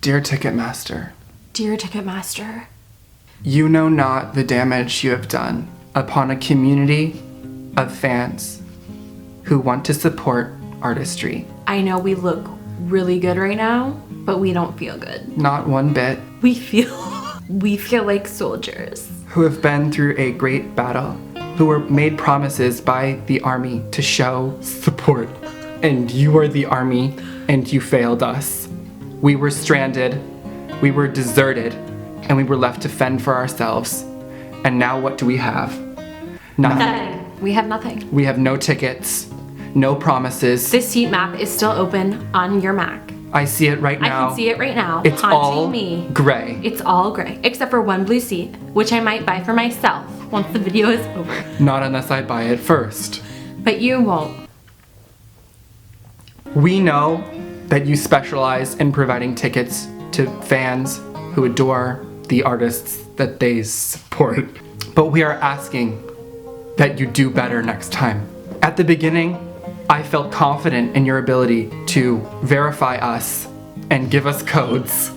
Dear Ticketmaster, Dear Ticketmaster, you know not the damage you have done upon a community of fans who want to support artistry. I know we look really good right now, but we don't feel good. Not one bit. We feel like soldiers. Who have been through a great battle, who were made promises by the army to show support. And you are the army, and you failed us. We were stranded, we were deserted, and we were left to fend for ourselves. And now what do we have? Nothing. We have nothing. We have no tickets, no promises. This heat map is still open on your Mac. I see it right now. I can see it right now. It's haunting all me. gray. It's all gray, except for one blue seat, which I might buy for myself once the video is over. Not unless I buy it first. But you won't. We know that you specialize in providing tickets to fans who adore the artists that they support. But we are asking that you do better next time. At the beginning, I felt confident in your ability to verify us and give us codes.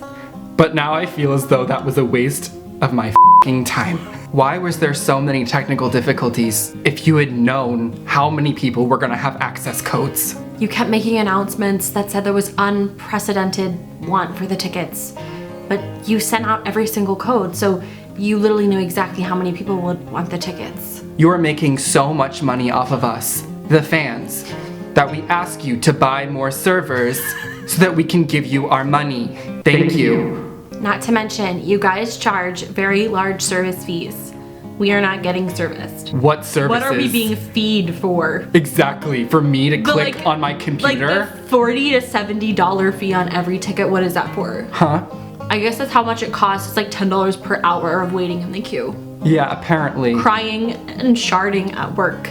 But now I feel as though that was a waste of my f***ing time. Why was there so many technical difficulties if you had known how many people were gonna have access codes? You kept making announcements that said there was unprecedented want for the tickets, but you sent out every single code, so you literally knew exactly how many people would want the tickets. You are making so much money off of us, the fans, that we ask you to buy more servers so that we can give you our money. Thank you. Not to mention, you guys charge very large service fees. We are not getting serviced. What services? What are we being feed for? Exactly, for me to click like- on my computer? Like the $40 to $70 fee on every ticket, what is that for? Huh? I guess that's how much it costs. It's like $10 per hour of waiting in the queue. Yeah, apparently. Crying and sharding at work.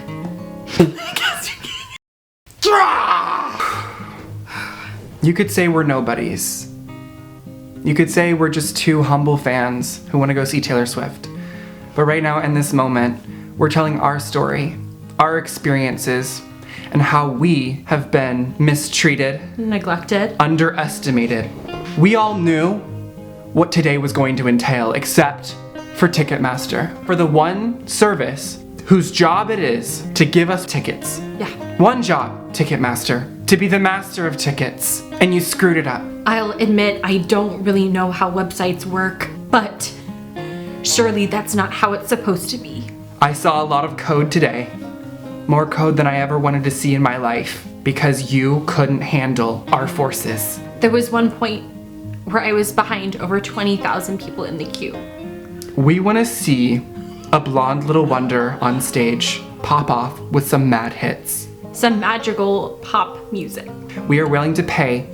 You could say we're nobodies. You could say we're just two humble fans who want to go see Taylor Swift. But right now, in this moment, we're telling our story, our experiences, and how we have been mistreated, Neglected. underestimated. We all knew what today was going to entail, except for Ticketmaster. For the one service whose job it is to give us tickets. Yeah. One job, Ticketmaster, to be the master of tickets. And you screwed it up. I'll admit I don't really know how websites work, but surely that's not how it's supposed to be. I saw a lot of code today. More code than I ever wanted to see in my life, because you couldn't handle our forces. There was one point where I was behind over 20,000 people in the queue. We want to see a blonde little wonder on stage pop off with some mad hits. Some magical pop music. We are willing to pay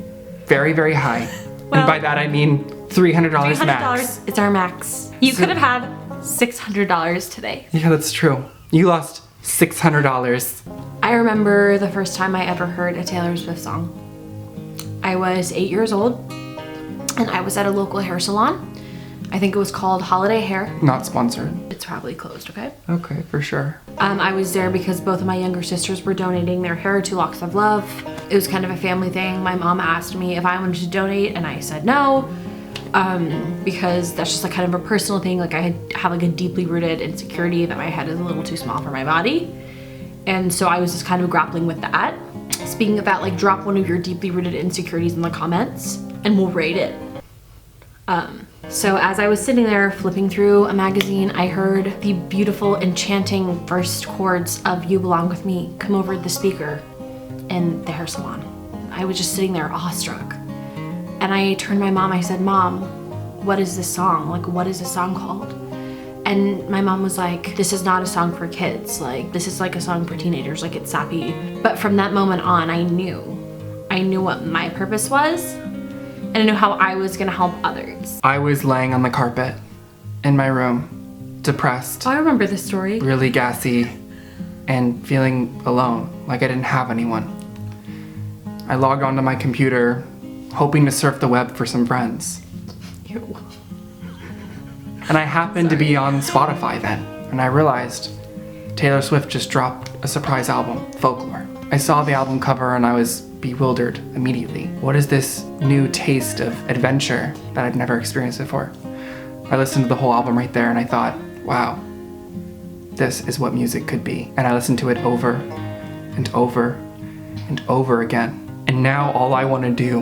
very, very high. Well, and by that I mean $300 $300 max. is our max. You could have had $600 today. Yeah, that's true. You lost $600. I remember the first time I ever heard a Taylor Swift song. I was 8 years old, and I was at a local hair salon. I think it was called Holiday Hair. Not sponsored. It's probably closed, okay? Okay, for sure. I was there because both of my younger sisters were donating their hair to Locks of Love. It was kind of a family thing. My mom asked me if I wanted to donate, and I said no, because that's just like kind of a personal thing. Like I have like a deeply rooted insecurity that my head is a little too small for my body. And so I was just kind of grappling with that. Speaking of that, like drop one of your deeply rooted insecurities in the comments and we'll rate it. So as I was sitting there flipping through a magazine, I heard the beautiful, enchanting first chords of You Belong With Me come over the speaker in the hair salon. I was just sitting there awestruck. And I turned to my mom, I said, "Mom, what is this song? Like, what is this song called?" And my mom was like, "This is not a song for kids. Like, this is like a song for teenagers, like it's sappy." But from that moment on, I knew what my purpose was. And I knew how I was gonna help others. I was laying on the carpet in my room, depressed, Oh, I remember this story. really gassy, and feeling alone, like I didn't have anyone. I logged onto my computer, hoping to surf the web for some friends. Ew. And I happened to be on Spotify then, and I realized Taylor Swift just dropped a surprise album, Folklore. I saw the album cover and I was bewildered immediately. What is this new taste of adventure that I'd never experienced before? I listened to the whole album right there and I thought, wow, this is what music could be. And I listened to it over and over and over again. And now all I want to do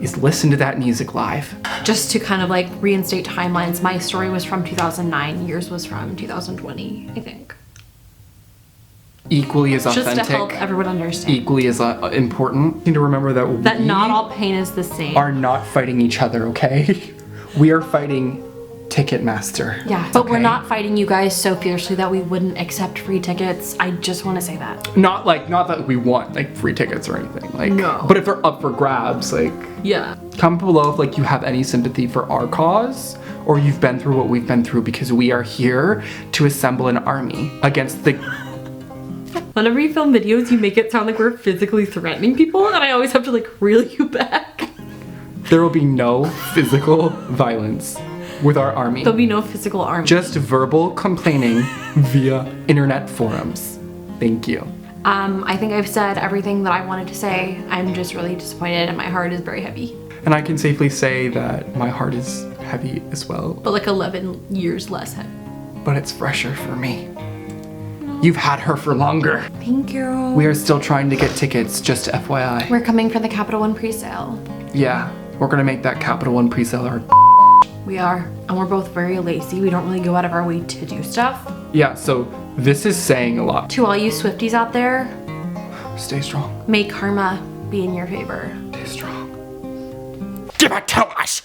is listen to that music live. Just to kind of like reinstate timelines, my story was from 2009, yours was from 2020, I think. Equally as authentic. Just to help everyone understand. Equally as important. You need to remember that That we not all pain is the same. are not fighting each other, okay? We are fighting Ticketmaster. Yeah, but we're okay? not fighting you guys so fiercely that we wouldn't accept free tickets. I just want to say that. Not that we want like free tickets or anything. Like, No. But if they're up for grabs, like, Yeah. comment below if like you have any sympathy for our cause or you've been through what we've been through, because we are here to assemble an army against the... Whenever you film videos, you make it sound like we're physically threatening people, and I always have to like reel you back. There will be no physical violence with our army. There'll be no physical army. Just verbal complaining via internet forums. Thank you. I think I've said everything that I wanted to say. I'm just really disappointed and my heart is very heavy. And I can safely say that my heart is heavy as well, But like 11 years less heavy. but it's fresher for me. You've had her for longer. Thank you. We are still trying to get tickets, just FYI. We're coming for the Capital One presale. Yeah, we're gonna make that Capital One presale our... We are, and we're both very lazy. We don't really go out of our way to do stuff. Yeah, so this is saying a lot. To all you Swifties out there, Stay strong. may karma be in your favor. Stay strong. Give it to us!